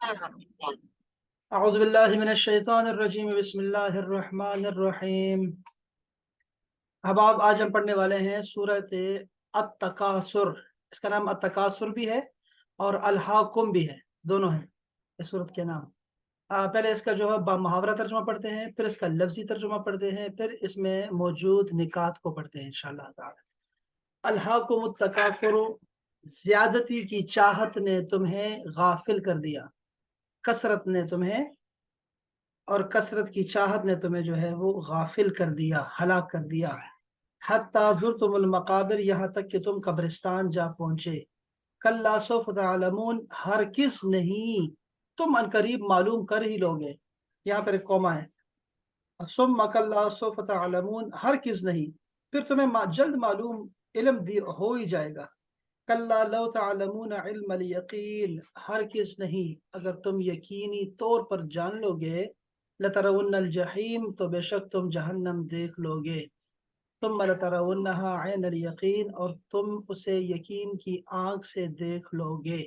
اعوذ باللہ من الشیطان الرجیم بسم اللہ الرحمن الرحیم۔ اب آج ہم پڑھنے والے ہیں سورۃ التکاثر۔ اس کا نام التکاثر بھی ہے اور الحاکم بھی ہے، دونوں ہیں اس سورت کے نام۔ پہلے اس کا جو ہے محاورہ ترجمہ پڑھتے ہیں، پھر اس کا لفظی ترجمہ پڑھتے ہیں، پھر اس میں موجود نکات کو پڑھتے ہیں انشاءاللہ تعالی۔ الحاکم التکاثر، زیادتی کی چاہت نے تمہیں غافل کر دیا، کثرت نے تمہیں اور کثرت کی چاہت نے تمہیں جو ہے وہ غافل کر دیا، ہلاک کر دیا۔ حتیٰ زرتم المقابر، یہاں تک کہ تم قبرستان جا پہنچے۔ کلا سوف تعلمون، ہرگز نہیں، تم عنقریب معلوم کر ہی لوگے۔ یہاں پر ایک کوما ہے، ثم کلا سوف تعلمون، ہرگز نہیں، پھر تمہیں جلد معلوم، علم ہو ہی جائے گا۔ کلا لو تعلمون علم الیقین، ہرگز نہیں، اگر تم یقینی طور پر جان لو گے، لترون الجحیم، تو بے شک تم جہنم دیکھ لو گے۔ ثم لترونها عین الیقین، اور تم اسے یقین کی آنکھ سے دیکھ لو گے۔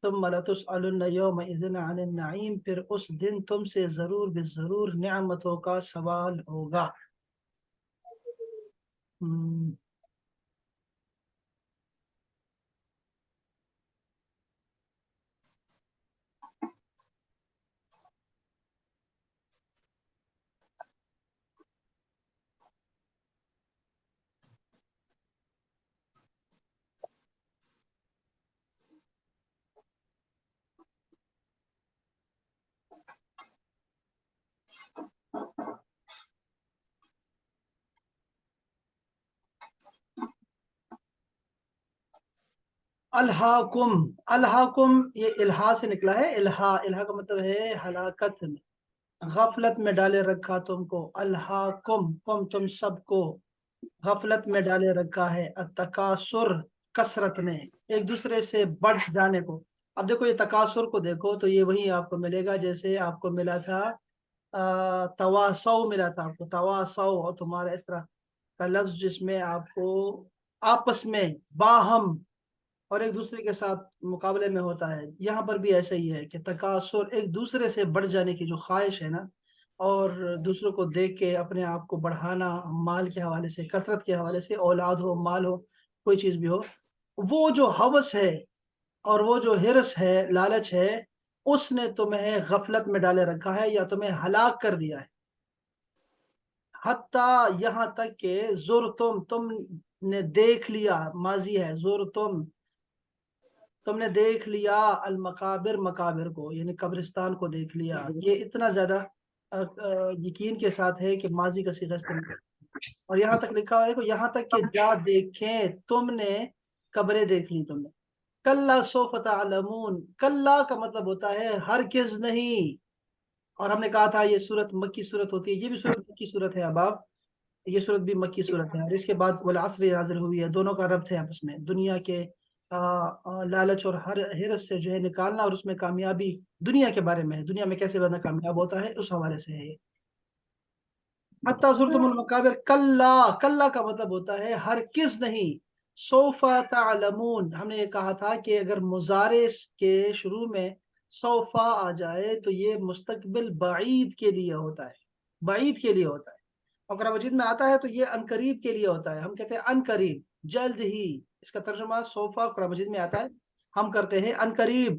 ثم لتسألن یومئذ عن النعیم، پھر اس دن تم سے ضرور بے ضرور نعمتوں کا سوال ہوگا۔ الہاکم، الہاکم یہ الہا سے نکلا ہے۔ الہا، الہا کا مطلب ہے ہلاکت میں، غفلت میں ڈالے رکھا تم کو۔ الہاکم، کم تم سب کو غفلت میں ڈالے رکھا ہے۔ التکاثر، کثرت نے، ایک دوسرے سے بڑھ جانے کو۔ اب دیکھو یہ تکاثر کو دیکھو تو یہ وہی آپ کو ملے گا جیسے آپ کو ملا تھا تواسو، ملا تھا آپ کو تواسو، اور تمہارا اس طرح کا لفظ جس میں آپ کو آپس میں باہم اور ایک دوسرے کے ساتھ مقابلے میں ہوتا ہے۔ یہاں پر بھی ایسا ہی ہے کہ تکاثر، ایک دوسرے سے بڑھ جانے کی جو خواہش ہے نا، اور دوسروں کو دیکھ کے اپنے آپ کو بڑھانا، مال کے حوالے سے، کثرت کے حوالے سے، اولاد ہو، مال ہو، کوئی چیز بھی ہو، وہ جو ہوس ہے اور وہ جو ہرس ہے، لالچ ہے، اس نے تمہیں غفلت میں ڈالے رکھا ہے یا تمہیں ہلاک کر دیا ہے۔ حتیٰ، یہاں تک کہ تم نے دیکھ لیا، ماضی ہے، تم نے دیکھ لیا المقابر، مقابر کو یعنی قبرستان کو دیکھ لیا۔ یہ اتنا زیادہ یقین کے ساتھ ہے کہ ماضی کا صیغہ استعمال، اور یہاں تک لکھا ہے کہ یہاں تک کہ جا دیکھیں تم نے، قبریں دیکھ لی تم نے۔ کلا سوف تعلمون، کلا کا مطلب ہوتا ہے ہرگز نہیں، اور ہم نے کہا تھا یہ سورت مکی سورت ہوتی ہے، یہ بھی سورت مکی سورت ہے۔ اب یہ سورت بھی مکی سورت ہے، اور اس کے بعد والعصر نازل ہوئی ہے۔ دونوں کا ربط ہے آپس میں، دنیا کے لالچ اور ہر حرص سے جو ہے نکالنا، اور اس میں کامیابی دنیا کے بارے میں ہے، دنیا میں کیسے بندہ کامیاب ہوتا ہے، اس حوالے سے ہے یہ۔ حتیٰ زرتم المقابر، کلا، کلا کا مطلب ہوتا ہے ہرگز نہیں۔ سوف تعلمون، ہم نے یہ کہا تھا کہ اگر مضارع کے شروع میں سوفا آ جائے تو یہ مستقبل بعید کے لیے ہوتا ہے، بعید کے لیے ہوتا ہے۔ اور قرآن مجید میں آتا ہے تو یہ ان قریب کے لیے ہوتا ہے، ہم کہتے ہیں ان قریب، جلد ہی۔ اس کا ترجمہ سوفا قرآن مجید میں آتا ہے، ہم کرتے ہیں ان قریب،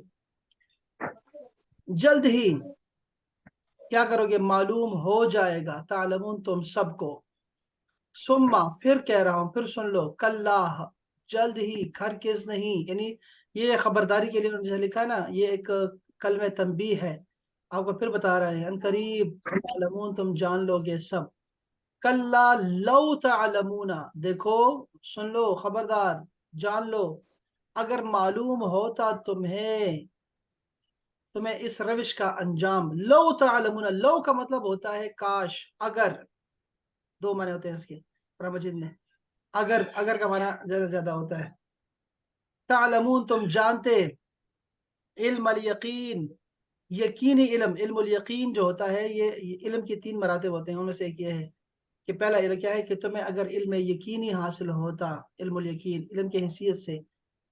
جلد ہی کیا کرو گے، معلوم ہو جائے گا، تعلمون تم سب کو۔ ثم، پھر کہہ رہا ہوں، پھر سن لو، کلا، جلد ہی، ہرگز نہیں، یعنی یہ خبرداری کے لیے جیسے لکھا ہے نا، یہ ایک کلمہ تنبیہ ہے، آپ کو پھر بتا رہے ہیں، ان قریب تعلمون، تم جان لو گے سب۔ کلا لو تعلمون، دیکھو، سن لو، خبردار، جان لو، اگر معلوم ہوتا تمہیں اس روش کا انجام، لو تعلمون، لو کا مطلب ہوتا ہے کاش، اگر، دو معنی ہوتے ہیں اس کے قرآن مجید میں، اگر کا معنی زیادہ زیادہ ہوتا ہے۔ تعلمون، تم جانتے، علم الیقین، یقینی علم، علم الیقین جو ہوتا ہے، یہ علم کی تین مراتب ہوتے ہیں، ان میں سے ایک یہ ہے کہ پہلا علم کیا ہے کہ تمہیں اگر علم یقینی حاصل ہوتا، علم الیقین، علم کی حیثیت سے،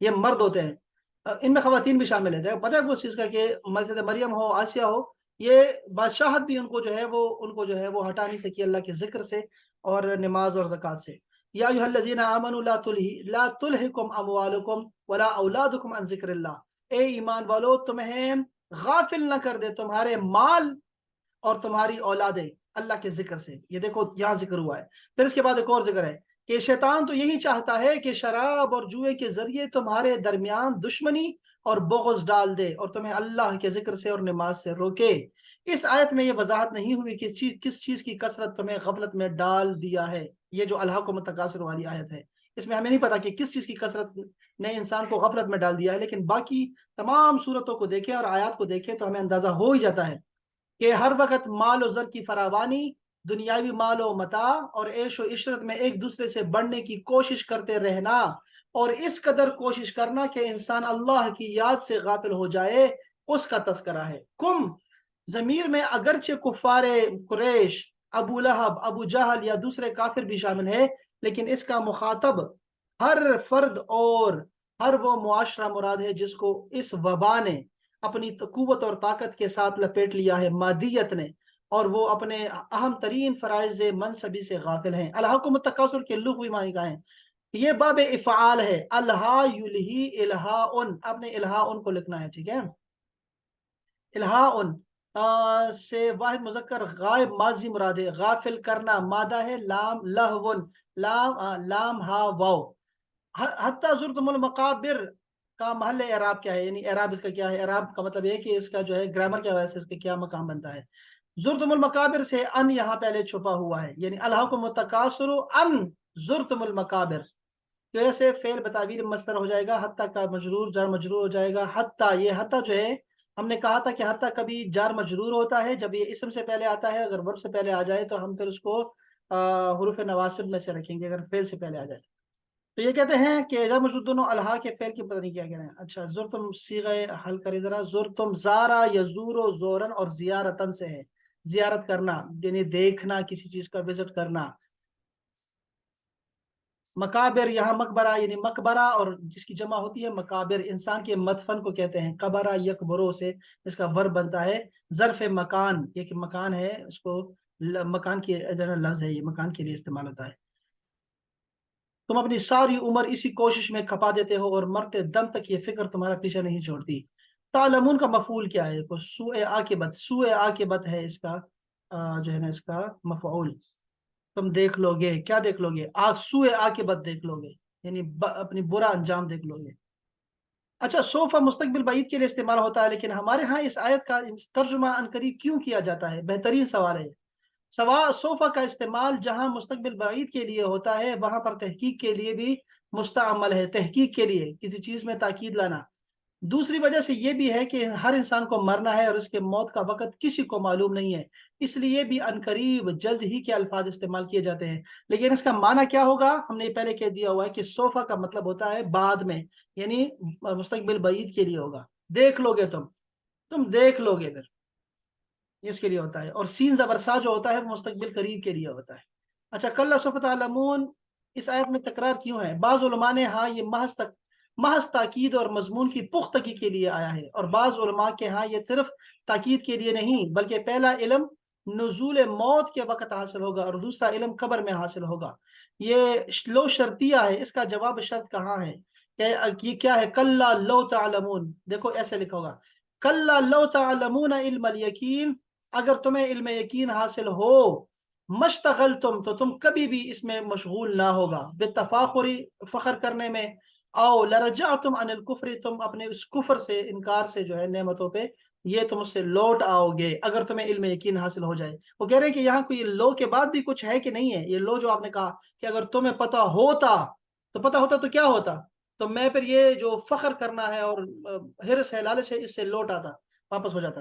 یہ مرد ہوتے ہیں، ان میں خواتین بھی شامل ہے. پتہ ہے اس چیز کا کہ مسجد مریم ہو، آسیہ ہو، یہ بادشاہت بھی ان کو جو ہے وہ ہٹا نہیں سکی اللہ کے ذکر سے اور نماز اور زکوٰۃ سے. یا ایھا الذین آمنوا لا تلہکم اموالکم ولا اولادکم عن ذکر اللہ. اے ایمان والو، تمہیں غافل نہ کر دے تمہارے مال اور تمہاری اولادیں اللہ کے ذکر سے. یہ دیکھو یہاں ذکر ہوا ہے. پھر اس کے بعد ایک اور ذکر ہے کہ شیطان تو یہی چاہتا ہے کہ شراب اور جوئے کے ذریعے تمہارے درمیان دشمنی اور بغض ڈال دے اور تمہیں اللہ کے ذکر سے اور نماز سے روکے. اس آیت میں یہ وضاحت نہیں ہوئی کہ کس چیز کی کثرت تمہیں غفلت میں ڈال دیا ہے. یہ جو الہاکم التکاثر والی آیت ہے، اس میں ہمیں نہیں پتا کہ کس چیز کی کثرت نے انسان کو غفلت میں ڈال دیا ہے، لیکن باقی تمام صورتوں کو دیکھیں اور آیات کو دیکھیں تو ہمیں اندازہ ہو ہی جاتا ہے کہ ہر وقت مال و زر کی فراوانی، دنیاوی مال و متاع اور عیش و عشرت میں ایک دوسرے سے بڑھنے کی کوشش کرتے رہنا، اور اس قدر کوشش کرنا کہ انسان اللہ کی یاد سے غافل ہو جائے، اس کا تذکرہ ہے. کم ضمیر میں اگرچہ کفار قریش، ابو لہب، ابو جہل یا دوسرے کافر بھی شامل ہے، لیکن اس کا مخاطب ہر فرد اور ہر وہ معاشرہ مراد ہے جس کو اس وبا نے اپنی قوت اور طاقت کے ساتھ لپیٹ لیا ہے، مادیت نے، اور وہ اپنے اہم ترین فرائض منصبی سے غافل ہیں. الہاکم التکاثر کے لغوی معنی کا ہے، یہ باب افعال ہے. الہا یلہی الہاء، آپ نے الہاء کو لکھنا ہے، ٹھیک ہے. الہاء سے واحد مذکر غائب ماضی مراد ہے. غافل کرنا مادہ ہے، لام لہون، لام ہا واو. حتی زرتم المقابر کا محل اعراب کیا ہے، یعنی اعراب اس کا کیا ہے؟ اعراب کا مطلب یہ ہے کہ اس کا جو ہے گرامر کی وجہ سے اس کا کیا مقام بنتا ہے. زرتم المقابر سے ان یہاں پہلے چھپا ہوا ہے، یعنی الہاکم التکاثر ان زرتم المقابر کی وجہ سے فعل بتعبیر مصدر ہو جائے گا. حتی کا مجرور جار مجرور ہو جائے گا. حتی، یہ حتی جو ہے ہم نے کہا تھا کہ حتی کبھی جار مجرور ہوتا ہے جب یہ اسم سے پہلے آتا ہے. اگر ورب سے پہلے آ جائے تو ہم پھر اس کو حروف نواسب میں سے رکھیں گے اگر فعل سے پہلے آ جائے. تو یہ کہتے ہیں کہ جار مجرور دونوں الہا کے فعل کی پتہ نہیں کیا کہہ رہے ہیں. اچھا، زرتم صیغہ حل کرے ذرا. زرتم زارا یزور زورن اور زیارتن سے ہے، زیارت کرنا یعنی دیکھنا، کسی چیز کا وزٹ کرنا. مقابر یہاں مقبرہ یعنی مقبرہ، اور جس کی جمع ہوتی ہے مقابر، انسان کے مدفن کو کہتے ہیں. قبرہ یکبرو سے اس کا ورب بنتا ہے. ظرف مکان، یہ کہ مکان ہے، اس کو مکان کی لفظ ہے، یہ مکان کے لیے استعمال ہوتا ہے. تم اپنی ساری عمر اسی کوشش میں کھپا دیتے ہو اور مرتے دم تک یہ فکر تمہارا پیچھے نہیں چھوڑتی. تعلمون کا مفعول کیا ہے؟ سوء عاقبت، سوء عاقبت ہے اس کا جو ہے نا اس کا مفعول. تم دیکھ لو گے، کیا دیکھ لو گے؟ سوء عاقبت دیکھ لو گے، یعنی اپنی برا انجام دیکھ لو گے. اچھا، سوفا مستقبل بعید کے لیے استعمال ہوتا ہے، لیکن ہمارے ہاں اس آیت کا ترجمہ عنقریب کیوں کیا جاتا ہے؟ بہترین سوال ہے. صوفہ کا استعمال جہاں مستقبل بعید کے لیے ہوتا ہے وہاں پر تحقیق کے لیے بھی مستعمل ہے. تحقیق کے لیے کسی چیز میں تاکید لانا. دوسری وجہ سے یہ بھی ہے کہ ہر انسان کو مرنا ہے اور اس کے موت کا وقت کسی کو معلوم نہیں ہے، اس لیے بھی عنقریب، جلد ہی کے الفاظ استعمال کیے جاتے ہیں. لیکن اس کا معنی کیا ہوگا؟ ہم نے پہلے کہہ دیا ہوا ہے کہ صوفہ کا مطلب ہوتا ہے بعد میں، یعنی مستقبل بعید کے لیے ہوگا. دیکھ لو گے، تم دیکھ لو گے، پھر اس کے لیے ہوتا ہے. اور سین زبرسا جو ہوتا ہے وہ مستقبل قریب کے لیے ہوتا ہے. اچھا، کل سوف تعلمون اس آیت میں تکرار کیوں ہے؟ بعض علماء نے ہاں یہ محض تاکید اور مضمون کی پختگی کے لیے آیا ہے، اور بعض علماء کے ہاں یہ صرف تاکید کے لیے نہیں بلکہ پہلا علم نزول موت کے وقت حاصل ہوگا اور دوسرا علم قبر میں حاصل ہوگا. یہ لو شرطیہ ہے، اس کا جواب شرط کہاں ہے؟ یہ کیا ہے؟ کلا لو تعلمون، دیکھو ایسے لکھا ہوگا، کلا لو تعلمون علم الیقین، اگر تمہیں علم یقین حاصل ہو، مشتغلتم، تو تم کبھی بھی اس میں مشغول نہ ہوگا، بالتفاخری، فخر کرنے میں، او لرجعتم عن الکفر، تم اپنے اس کفر سے، انکار سے جو ہے نعمتوں پہ، یہ تم اس سے لوٹ آؤ گے اگر تمہیں علم یقین حاصل ہو جائے. وہ کہہ رہے ہیں کہ یہاں کوئی لو کے بعد بھی کچھ ہے کہ نہیں ہے؟ یہ لو جو آپ نے کہا کہ اگر تمہیں پتا ہوتا تو کیا ہوتا؟ تو میں پھر یہ جو فخر کرنا ہے اور حرص ہے، لالچ ہے، اس سے لوٹ آتا، واپس ہو جاتا.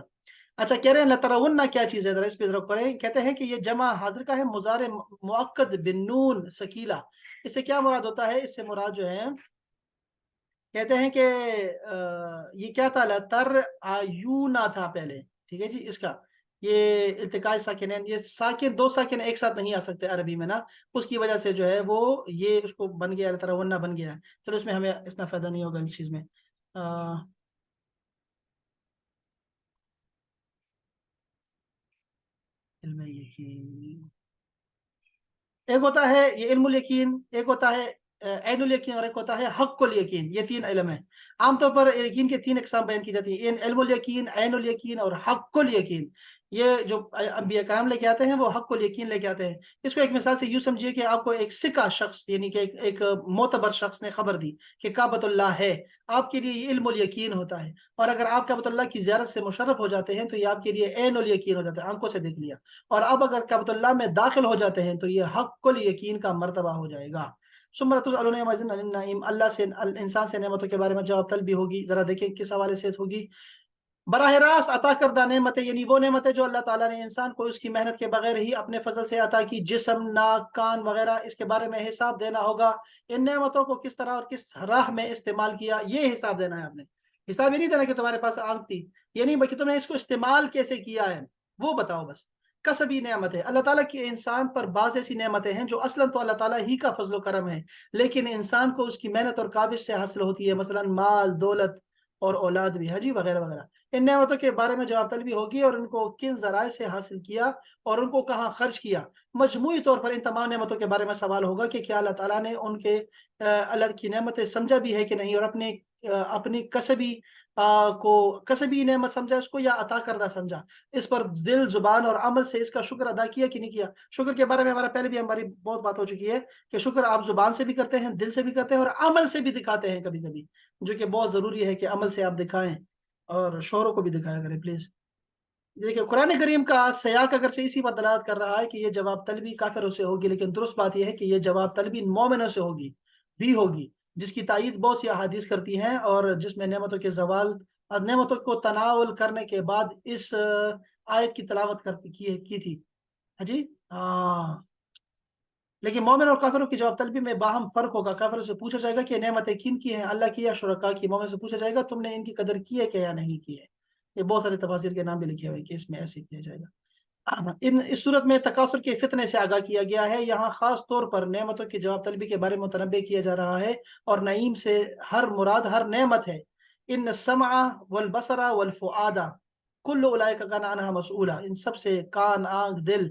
اچھا، کہہ رہے ہیں لترون کیا چیز ہے؟ ذرا اس پہ ذرا پڑھیں. کہتے ہیں کہ یہ جمع حاضر کا ہے، مضارع مؤکد بالنون ثقیلہ. اس سے کیا مراد ہوتا ہے؟ اس سے مراد جو ہے، کہتے ہیں کہ یہ کیا تھا؟ لتر آیونا تھا پہلے، ٹھیک ہے جی. اس کا یہ التقاء ساکنین، یہ ساکن دو ساکن ایک ساتھ نہیں آ سکتے عربی میں نا، اس کی وجہ سے جو ہے وہ یہ اس کو بن گیا، اللہ تعالیٰ ونہ بن گیا ہے. چلو اس میں ہمیں اتنا فائدہ نہیں ہوگا اس چیز میں. علم یقین ایک ہوتا ہے یہ علم الیقین، ایک ہوتا ہے عین الیقین، اور ایک ہوتا ہے حق الیقین. یہ تین علم ہیں. عام طور پر یقین کے تین اقسام بیان کی جاتی ہیں، علم الیقین، عین الیقین اور حق الیقین. یہ جو انبیاء کرام لے کے آتے ہیں وہ حق الیقین لے کے آتے ہیں. اس کو ایک مثال سے یوں سمجھیے کہ آپ کو ایک سکہ شخص، یعنی کہ ایک معتبر شخص نے خبر دی کہ کعبۃ اللہ ہے، آپ کے لیے یہ علم الیقین ہوتا ہے. اور اگر آپ کعبۃ اللہ کی زیارت سے مشرف ہو جاتے ہیں تو یہ آپ کے لیے عین الیقین ہو جاتا ہے، آنکھوں سے دیکھ لیا. اور اب اگر کعبۃ اللہ میں داخل ہو جاتے ہیں تو یہ حق الیقین کا مرتبہ ہو جائے گا. سمرت النعیم، اللہ سے انسان سے نعمتوں کے بارے میں جواب طلبی ہوگی. ذرا دیکھیں کس حوالے سے ہوگی. براہ راست عطا کردہ نعمتیں، یعنی وہ نعمتیں جو اللہ تعالیٰ نے انسان کو اس کی محنت کے بغیر ہی اپنے فضل سے عطا کی، جسم، ناک، کان وغیرہ، اس کے بارے میں حساب دینا ہوگا. ان نعمتوں کو کس طرح اور کس راہ میں استعمال کیا، یہ حساب دینا ہے. آپ نے حساب یہ نہیں دینا کہ تمہارے پاس آنکھ تھی، یہ نہیں، بلکہ تم نے اس کو استعمال کیسے کیا ہے وہ بتاؤ بس. کسبی نعمت ہے اللہ تعالیٰ کی انسان پر بعض ایسی نعمتیں ہیں جو اصلاً تو اللہ تعالیٰ ہی کا فضل و کرم ہے، لیکن انسان کو اس کی محنت اور کاوش سے حاصل ہوتی ہے، مثلا مال، دولت اور اولاد بھی، حجی وغیرہ وغیرہ. ان نعمتوں کے بارے میں جواب طلبی ہوگی اور ان کو کن ذرائع سے حاصل کیا اور ان کو کہاں خرچ کیا. مجموعی طور پر ان تمام نعمتوں کے بارے میں سوال ہوگا کہ کیا اللہ تعالیٰ نے ان کے اللہ کی نعمتیں سمجھا بھی ہے کہ نہیں، اور اپنی کسبی نعمت سمجھا اس کو یا عطا کردہ سمجھا، اس پر دل، زبان اور عمل سے اس کا شکر ادا کیا کہ نہیں کیا. شکر کے بارے میں ہمارا پہلے بھی ہماری بہت بات ہو چکی ہے کہ شکر آپ زبان سے بھی کرتے ہیں، دل سے بھی کرتے ہیں اور عمل سے بھی دکھاتے ہیں کبھی کبھی، جو کہ بہت ضروری ہے کہ عمل سے آپ دکھائیں اور شوہروں کو بھی دکھایا کریں پلیز. دیکھیں قرآن کریم کا سیاق اگرچہ اسی پر دلالت کر رہا ہے کہ یہ جواب طلبی کافروں سے ہوگی، لیکن درست بات یہ ہے کہ یہ جواب طلبی مومنوں سے ہوگی، جس کی تائید بہت سی احادیث کرتی ہیں، اور جس میں نعمتوں کے زوال، نعمتوں کو تناول کرنے کے بعد اس آیت کی تلاوت کی تھی. ہاں جی، ہاں. لیکن مومن اور کافروں کی جواب طلبی میں باہم فرق ہوگا. کافروں سے پوچھا جائے گا کہ نعمتیں کن کی ہیں، اللہ کی یا شرکا کی. مومن سے پوچھا جائے گا تم نے ان کی قدر کی ہے کہ یا نہیں کی ہے. یہ بہت سارے تفاسیر کے نام بھی لکھے ہوئے کہ اس میں ایسے کیا جائے گا. اس صورت میں تکاثر کے فتنے سے آگاہ کیا گیا ہے. یہاں خاص طور پر نعمتوں کی جواب طلبی کے بارے میں متنبع کیا جا رہا ہے، اور نعیم سے ہر مراد ہر نعمت ہے. ان السمع والبصر والفؤاد کل اولئک کان عنہا مسئولا. ان سب سے کان، آنکھ، دل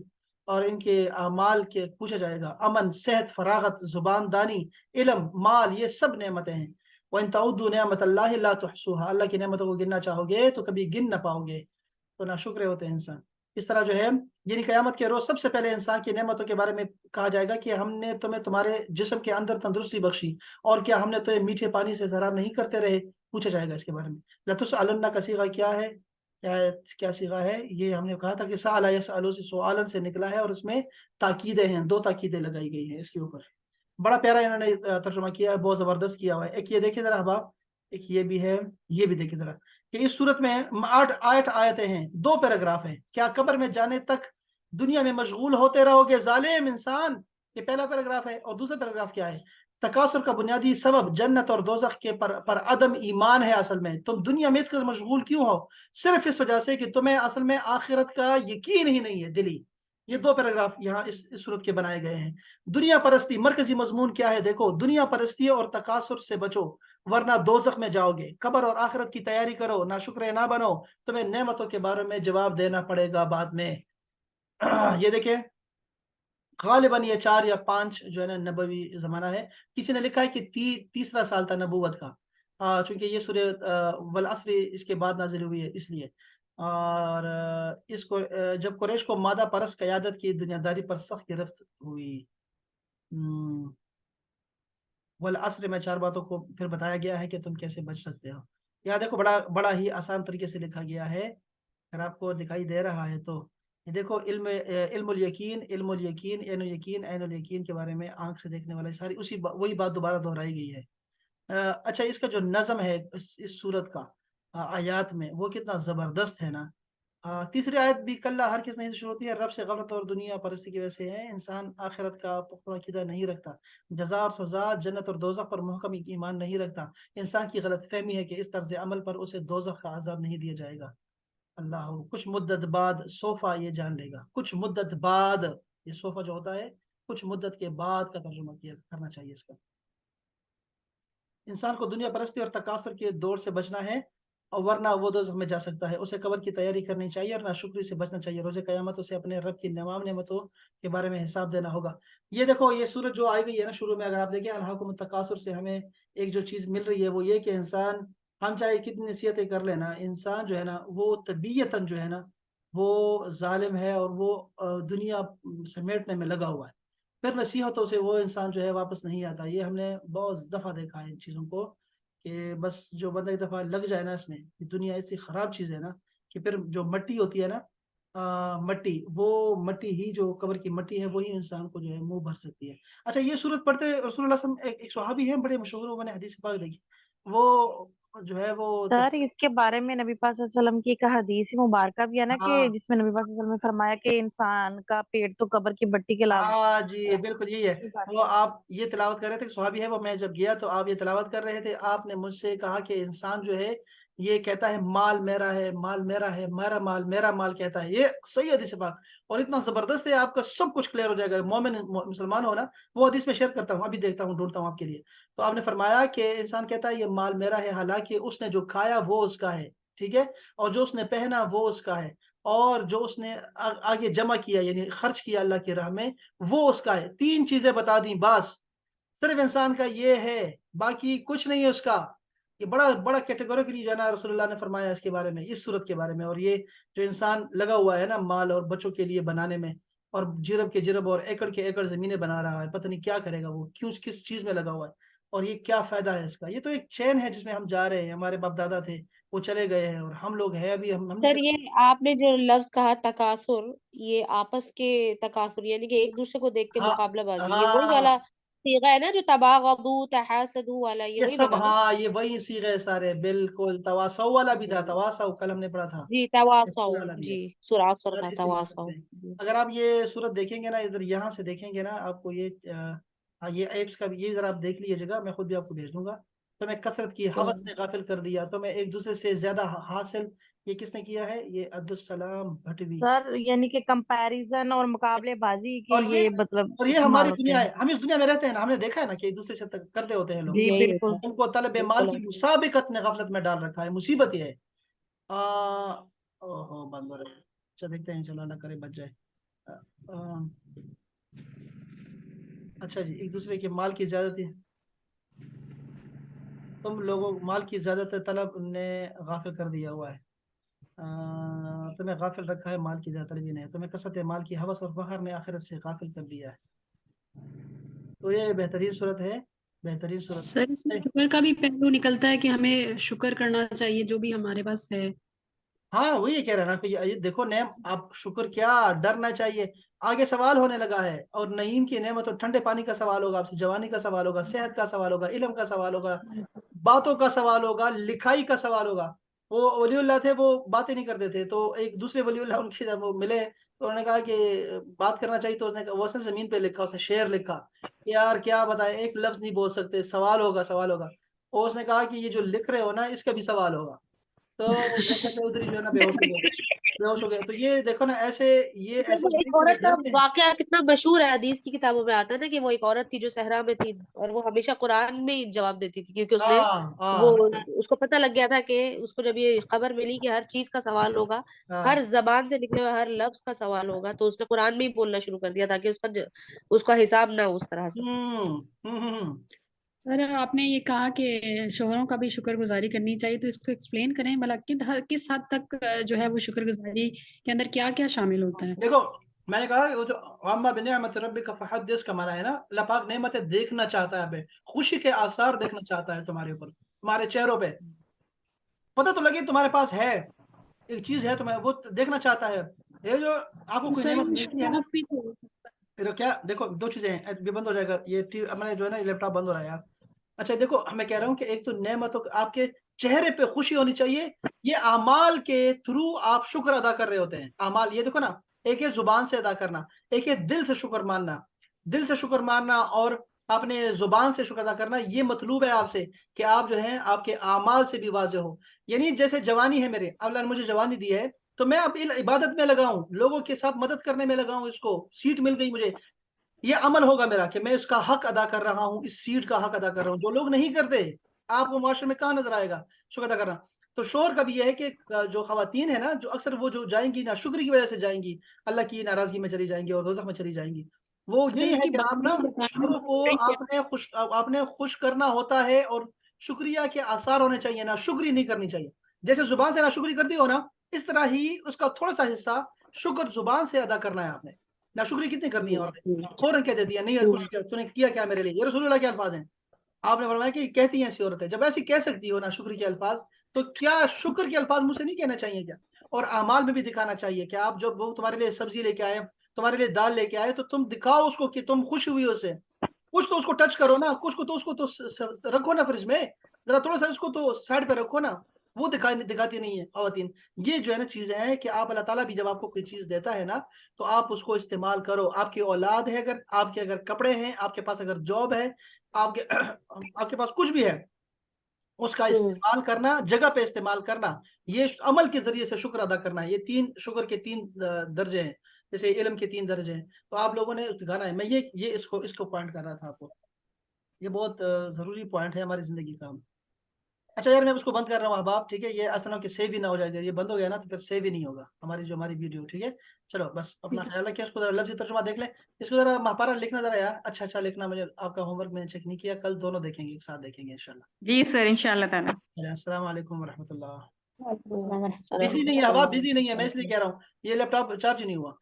اور ان کے اعمال کے پوچھا جائے گا. امن، صحت، فراغت، زبان دانی، علم، مال، یہ سب نعمتیں ہیں. وَإِن تَعُدُّوا نِعْمَتَ اللَّهِ لَا تُحْصُوهَا. اللہ کی نعمتوں کو گننا چاہو گے تو کبھی گن نہ پاؤ گے. تو ناشکر ہوتے ہیں انسان. اس طرح جو ہے، یعنی قیامت کے روز سب سے پہلے انسان کی نعمتوں کے بارے میں کہا جائے گا کہ ہم نے تمہیں تمہارے جسم کے اندر تندرستی بخشی، اور کیا ہم نے تمہیں میٹھے پانی سے سیراب نہیں کرتے رہے. پوچھا جائے گا اس کے بارے میں. لَتُسْأَلُنَّ کا صیغہ کیا ہے، کیا صیغہ ہے؟ یہ ہم نے کہا تھا کہ سأل یسألو سے سؤالن سے نکلا ہے، اور اس میں تاکیدیں ہیں، دو تاکیدیں لگائی گئی ہیں اس کے اوپر. بڑا پیارا انہوں نے ترجمہ کیا ہے، بہت زبردست کیا ہوا ہے. ایک یہ دیکھیں ذرا احباب، ایک یہ بھی ہے، یہ بھی دیکھیں ذرا کہ اس صورت میں 8 آیتیں ہیں، 2 پیراگراف ہیں. کیا قبر میں جانے تک دنیا میں مشغول ہوتے رہو گے ظالم انسان؟ یہ پہلا پیراگراف ہے. اور دوسرا پیراگراف کیا ہے؟ تکاثر کا بنیادی سبب جنت اور دوزخ کے پر عدم ایمان ہے. اصل میں تم دنیا میں اتنا مشغول کیوں ہو؟ صرف اس وجہ سے کہ تمہیں اصل میں آخرت کا یقین ہی نہیں ہے دلی. یہ 2 پیراگراف یہاں اس صورت کے بنائے گئے ہیں. دنیا پرستی مرکزی مضمون کیا ہے؟ دیکھو، دنیا پرستی اور تکاثر سے بچو ورنہ دوزخ میں جاؤ گے. قبر اور آخرت کی تیاری کرو، ناشکر نہ بنو، تمہیں نعمتوں کے بارے میں جواب دینا پڑے گا بعد میں. یہ دیکھیں، غالباً یہ 4 یا 5 جو ہے نا نبوی زمانہ ہے. کسی نے لکھا ہے کہ تیسرا سال تھا نبوت کا، چونکہ یہ سورہ والعصر اس کے بعد نازل ہوئی ہے اس لیے. اور اس کو جب قریش کو مادہ پرست قیادت کی دنیا داری پر سخت گرفت ہوئی. والعصر میں 4 باتوں کو پھر بتایا گیا ہے کہ تم کیسے بچ سکتے ہو. یہاں دیکھو، بڑا ہی آسان طریقے سے لکھا گیا ہے. اگر آپ کو دکھائی دے رہا ہے تو یہ دیکھو، علم الیقین، علم الیقین، عین الیقین، عین الیقین کے بارے میں آنکھ سے دیکھنے والے ساری وہی بات دوبارہ دہرائی گئی ہے. اچھا، اس کا جو نظم ہے اس صورت کا آیات میں، وہ کتنا زبردست ہے نا. تیسری آیت بھی کلا ہر کس نہیں شروع ہوتی ہے. رب سے غفلت اور دنیا پرستی کی وجہ سے ہے. انسان آخرت کا پختہ عقیدہ نہیں رکھتا، جزا اور سزا، جنت اور دوزخ پر محکم ایمان نہیں رکھتا. انسان کی غلط فہمی ہے کہ اس طرز عمل پر اسے دوزخ کا عذاب نہیں دیا جائے گا. اللہ کچھ مدت بعد صوفہ یہ جان لے گا. کچھ مدت بعد، یہ صوفہ جو ہوتا ہے کچھ مدت کے بعد کا ترجمہ کرنا چاہیے اس کا. انسان کو دنیا پرستی اور تکاثر کے دور سے بچنا ہے، اور ورنہ وہ دوزخ میں جا سکتا ہے. اسے قبر کی تیاری کرنی چاہیے اور ناشکری سے بچنا چاہیے. روز قیامت اسے اپنے رب کی تمام نعمتوں کے بارے میں حساب دینا ہوگا. یہ دیکھو یہ سورت جو آئی گئی ہے نا شروع میں، اگر آپ دیکھیں الہاکم التکاثر سے ہمیں ایک جو چیز مل رہی ہے وہ یہ کہ انسان، ہم چاہے کتنی نصیحتیں کر لینا، انسان جو ہے نا وہ طبیعتاً جو ہے نا وہ ظالم ہے، اور وہ دنیا سمیٹنے میں لگا ہوا ہے. پھر نصیحتوں سے وہ انسان جو ہے واپس نہیں آتا. یہ ہم نے بہت دفعہ دیکھا ہے ان چیزوں کو، کہ بس جو بندہ ایک دفعہ لگ جائے نا اس میں، دنیا ایسی خراب چیز ہے نا کہ پھر جو مٹی ہوتی ہے نا، مٹی، وہ مٹی ہی جو قبر کی مٹی ہے وہی انسان کو جو ہے منہ بھر سکتی ہے. اچھا یہ صورت پڑھتے رسول اللہ صلی اللہ علیہ وسلم، ایک صحابی ہیں بڑے مشہور، وہ میں نے حدیث پاک دیکھی، وہ جو ہے وہ سر اس کے بارے میں نبی پاک صلی اللہ علیہ وسلم کی ایک حدیث مبارکہ بھی ہے نا، ہاں کہ جس میں نبی پاک صلی اللہ علیہ وسلم نے فرمایا کہ انسان کا پیٹ تو قبر کی بٹی کے علاوہ ہاں جی بالکل یہی ہے. وہ آپ یہ تلاوت کر رہے تھے، صحابی ہے وہ، میں جب گیا تو آپ یہ تلاوت کر رہے تھے، آپ نے مجھ سے کہا کہ انسان جو ہے یہ کہتا ہے مال میرا ہے، مال میرا ہے، میرا مال کہتا ہے. یہ صحیح حدیث پاک، اور اتنا زبردست ہے، آپ کا سب کچھ کلیئر ہو جائے گا. مومن مسلمان ہو نا، وہ حدیث میں شیئر کرتا ہوں، ابھی دیکھتا ہوں، ڈھونڈتا ہوں آپ کے لیے. تو آپ نے فرمایا کہ انسان کہتا ہے یہ مال میرا ہے، حالانکہ اس نے جو کھایا وہ اس کا ہے، ٹھیک ہے، اور جو اس نے پہنا وہ اس کا ہے، اور جو اس نے آگے جمع کیا یعنی خرچ کیا اللہ کی راہ میں وہ اس کا ہے. 3 چیزیں بتا دیں بس، صرف انسان کا یہ ہے، باقی کچھ نہیں ہے اس کا. یہ بڑا بڑا کیٹیگوریکلی جو ہے نا رسول اللہ نے فرمایا اس کے بارے میں، اس صورت کے بارے میں. اور یہ جو انسان لگا ہوا ہے نا مال اور بچوں کے لیے بنانے میں، اور جرب کے جرب اور ایکڑ کے ایکڑ زمینیں بنا رہا ہے، پتہ نہیں کیا کرے گا وہ، کیوں کس چیز میں لگا ہوا ہے، اور یہ کیا فائدہ ہے اس کا. یہ تو ایک چین ہے جس میں ہم جا رہے ہیں. ہمارے باپ دادا تھے وہ چلے گئے ہیں، اور ہم لوگ ہیں ابھی، ہم نہیں سر چلے. یہ آپ نے جو لفظ کہا تکاثر، یہ آپس کے تکاثر یعنی کہ ایک دوسرے کو دیکھ کے ہاں مقابلہ بازی، یہ وہی ہاں والا صیغہ ہے نا جو تباغضوا تحاسدوا والا، یہ یہ وہی سب، بنا نا؟ ہاں یہ وہی صیغے سارے، بالکل. تواصو والا بھی تھا، جی تواصو کل ہم نے پڑھا تھا، جی یہ تواصوا، والا بھی ہے. جی سورہ عصر اگر کا اسے لکھ تواصوا. سکتے ہیں. جی اگر آپ یہ صورت دیکھیں گے نا، ادھر یہاں سے دیکھیں گے نا، آپ کو یہ ایپس کا بھی یہ ذرا آپ دیکھ لیجیے گا، میں خود بھی آپ کو بھیج دوں گا. تو میں کثرت کی حوث نے غافل کر دیا، تو میں ایک دوسرے سے زیادہ حاصل، یہ کس نے کیا ہے؟ یہ عبدالسلام بھٹوی. سر یعنی کہ کمپیریزن اور مقابلے بازی کے اور یہ مطلب یہ استعمال ہماری ہوتے دنیا ہیں. ہے، ہم اس دنیا میں رہتے ہیں نا، ہم نے دیکھا ہے نا کہ ایک دوسرے سے کرتے ہوتے ہیں لوگ. جی یہی بالکل. ہوتا ہے، ان کو طلب مال بالکل. کی مسابقت نے غفلت میں ڈال رکھا ہے. مصیبت یہ ہے. اوہو بند ہو رہا ہے. اچھا دیکھتے ہیں، چلو اللہ کرے بچ جائے. اچھا جی، ایک دوسرے کے مال کی زیادتی، تم لوگوں مال کی زیادت طلب نے غافل کر دیا ہوا ہے. تمہیں غافل رکھا ہے مال کی زیادہ طلبی نے، تمہیں کثرت مال کی حوث اور فخر نے آخرت سے غافل کر دیا ہے. تو یہ بہترین صورت ہے، بہترین صورت سر اس میں ہے. شکر کا بھی پہلو نکلتا ہے کہ ہمیں شکر کرنا چاہیے جو بھی ہمارے پاس ہے. ہاں وہی کہہ رہا نا کہ یہ دیکھو نعم، آپ شکر کیا، ڈرنا چاہیے. آگے سوال ہونے لگا ہے، اور نعیم کی نعمت، اور ٹھنڈے پانی کا سوال ہوگا آپ سے، جوانی کا سوال ہوگا، صحت کا سوال ہوگا، علم کا سوال ہوگا، باتوں کا سوال ہوگا، لکھائی کا سوال ہوگا. وہ ولی اللہ تھے، وہ باتیں نہیں کرتے تھے، تو ایک دوسرے ولی اللہ ان کے جب وہ ملے تو انہوں نے کہا کہ بات کرنا چاہیے. تو اس نے کہا، وہ اصل زمین پہ لکھا، اس نے شعر لکھا کہ یار کیا بتائیں، ایک لفظ نہیں بول سکتے، سوال ہوگا سوال ہوگا. اور اس نے کہا کہ یہ جو لکھ رہے ہو نا اس کا بھی سوال ہوگا. تو موسیٰ چودھری جو ہے نا بے ہوش ہو گئے، بے ہوش ہو گئے. تو یہ دیکھو نا ایسے، یہ سر ایسے وہ ایک عورت کا واقعہ کتنا مشہور ہے، حدیث کی کتابوں میں آتا ہے نا کہ وہ ایک عورت تھی جو صحرا میں تھی، اور وہ ہمیشہ قرآن میں ہی جواب دیتی تھی، کیونکہ اس نے ہاں وہ ہاں اس کو پتہ لگ گیا تھا کہ اس کو جب یہ خبر ملی کہ ہر چیز کا سوال ہوگا، ہاں ہر زبان سے نکلے ہوئے ہر لفظ کا سوال ہوگا، تو اس نے قرآن میں ہی بولنا شروع کر دیا تاکہ اس کا حساب نہ اس طرح سے. سر آپ نے یہ کہا کہ شوہروں کا بھی شکر گزاری کرنی چاہیے، تو اس کو ایکسپلین کریں بھلا کس حد تک جو ہے وہ شکر گزاری کے اندر کیا کیا شامل ہوتا ہے. دیکھو میں نے کہا وہ جو اما بنعمت ربک فحدث کا معنی ہے نا، اللہ پاک نعمتیں دیکھنا چاہتا ہے، خوشی کے آثار دیکھنا چاہتا ہے تمہارے اوپر، تمہارے چہروں پہ. پتہ تو لگے تمہارے پاس ہے ایک چیز ہے، تمہیں وہ دیکھنا چاہتا ہے. یہ جو آپ کو تو کوئی سر نعمت یہ ملتی ہے شو نا، آف بھی تو ہو سکتا ہے. پھر کیا دیکھو 2 چیزیں ہیں. یہ بند ہو جائے گا، یہ میں جو ہے نا لیپ ٹاپ بند ہو رہا ہے یار. اچھا دیکھو میں کہہ رہا ہوں کہ ایک تو نعمتوں، آپ کے چہرے پہ خوشی ہونی چاہیے. یہ اعمال کے تھرو آپ شکر ادا کر رہے ہوتے ہیں. اعمال یہ دیکھو نا، ایک ہے زبان سے ادا کرنا، ایک ہے دل سے شکر ماننا. دل سے شکر ماننا اور اپنے زبان سے شکر ادا کرنا، یہ مطلوب ہے آپ سے کہ آپ جو ہیں آپ کے اعمال سے بھی واضح ہو. یعنی جیسے جوانی ہے میرے، اللہ نے مجھے جوانی دی ہے، تو میں اب عبادت میں لگا ہوں, لوگوں کے ساتھ مدد کرنے میں لگا ہوں, اس کو سیٹ مل گئی مجھے, یہ عمل ہوگا میرا کہ میں اس کا حق ادا کر رہا ہوں, اس سیٹ کا حق ادا کر رہا ہوں. جو لوگ نہیں کرتے, آپ کو معاشرے میں کہاں نظر آئے گا شکر ادا کرنا. تو شور کا بھی یہ ہے کہ جو خواتین ہیں نا, جو اکثر وہ جو جائیں گی نا شکر کی وجہ سے جائیں گی, اللہ کی ناراضگی میں چلی جائیں گی اور دوزخ میں چلی جائیں گی. وہ پھر یہی اس ہے کی کہ آپ نا شکر کو آپ نے خوش کرنا ہوتا ہے, اور شکریہ کے آثار ہونے چاہیے, نا شکری نہیں کرنی چاہیے. جیسے زبان سے نا شکری کرتی ہو نا, اس طرح ہی اس کا تھوڑا سا حصہ شکر زبان سے ادا کرنا ہے آپ نے. نا شکری کتنی کرتی ہیں عورتیں, فوراً کہہ دیتی ہیں نہیں کچھ کیا تو نے کیا کیا میرے لیے, یہ رسول اللہ کے الفاظ ہیں. آپ نے فرمایا کہ کہتی ہیں ایسی عورتیں, جب ایسی کہہ سکتی ہو نا شکری کے الفاظ, تو کیا شکر کے الفاظ مجھ سے نہیں کہنا چاہیے کیا؟ اور اعمال میں بھی دکھانا چاہیے کہ آپ جب وہ تمہارے لیے سبزی لے کے آئے, تمہارے لیے دال لے کے آئے, تو تم دکھاؤ اس کو کہ تم خوش ہوئی اسے. کچھ تو اس کو ٹچ کرو نا, کچھ کو تو اس کو تو رکھو نا فریج میں, ذرا تھوڑا سا اس کو تو سائڈ پہ رکھو نا. وہ دکھاتی نہیں ہے خواتین. یہ جو ہے نا چیزیں ہیں کہ آپ اللہ تعالیٰ بھی جب آپ کو کوئی چیز دیتا ہے نا, تو آپ اس کو استعمال کرو. آپ کی اولاد ہے, اگر آپ کے اگر کپڑے ہیں, آپ کے پاس اگر جاب ہے, آپ کے پاس کچھ بھی ہے, اس کا استعمال کرنا, جگہ پہ استعمال کرنا, یہ عمل کے ذریعے سے شکر ادا کرنا ہے. یہ تین شکر کے تین درجے ہیں, جیسے علم کے تین درجے ہیں. تو آپ لوگوں نے گانا ہے, میں یہ اس کو پوائنٹ کر رہا تھا آپ کو. یہ بہت ضروری پوائنٹ ہے ہماری زندگی کا. اچھا یار, میں اس کو بند کر رہا ہوں احباب, ٹھیک ہے؟ یہ اصل کہ سیو ہی نہ ہو جائے گا, یہ بند ہو گیا نا تو پھر سیو ہی نہیں ہوگا ہماری ویڈیو, ٹھیک ہے؟ چلو بس اپنا خیال رکھیں. اس کو ذرا لفظی ترجمہ دیکھ لیں, اس کو ذرا مہاپارا لکھنا ذرا یار, اچھا لکھنا. مجھے آپ کا ہوم ورک میں نے چیک نہیں کیا, کل دونوں دیکھیں گے, ایک ساتھ دیکھیں گے انشاءاللہ. جی سر انشاءاللہ تعالی. السلام علیکم ورحمۃ اللہ. السلام علیکم. بجلی نہیں ہے احباب, بجلی نہیں ہے, میں اس لیے کہہ رہا ہوں, یہ لیپ ٹاپ چارج نہیں ہوا.